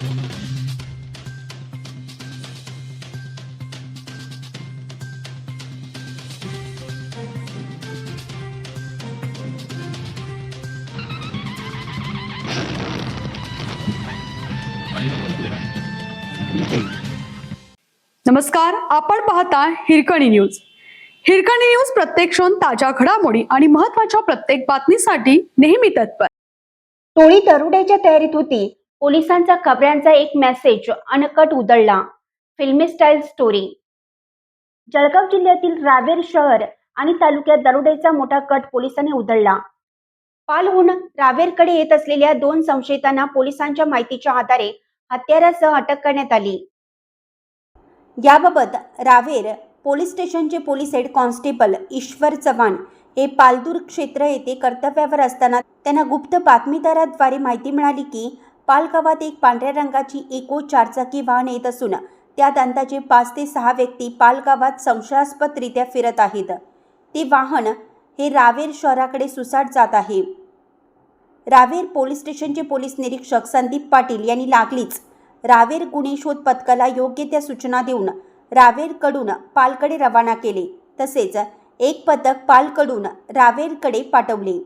नमस्कार, आपण पाहता हिरकणी न्यूज. हिरकणी न्यूज प्रत्येक क्षण ताज्या घडामोडी आणि महत्त्वाच्या प्रत्येक बातमीसाठी नेहमी तत्पर. टोळी दरोड्याच्या तयारीत होती. पोलिसांचा खबऱ्यांचा एक मेसेज अनकट उधळला. फिल्मी स्टाईल स्टोरी. जळगाव जिल्ह्यातील रावेर शहर आणि तालुक्यात दरोड्याचा मोठा कट पोलिसांनी उधळला. पालहून रावेरकडे येत असलेल्या 2 संशयितांना पोलिसांच्या माहितीच्या आधारे हत्यारासह अटक करण्यात आली. याबाबत रावेर पोलीस स्टेशनचे पोलीस हेड कॉन्स्टेबल ईश्वर चव्हाण हे पालदूर क्षेत्र येथे कर्तव्यावर असताना त्यांना गुप्त बातमीदाराद्वारे माहिती मिळाली की पाल गावात एक पांढऱ्या रंगाची इको 4 चाकी वाहन येत असून त्यात अंदाजे 5 ते 6 व्यक्ती पाल गावात संशयास्पदरित्या फिरत आहेत. ते वाहन हे रावेर शहराकडे सुसाट जात आहे. रावेर पोलीस स्टेशनचे पोलीस निरीक्षक संदीप पाटील यांनी लागलीच रावेर गुन्हे शोध पथकाला योग्य त्या सूचना देऊन रावेरकडून पालकडे रवाना केले. तसेच एक पथक पालकडून रावेरकडे पाठवले.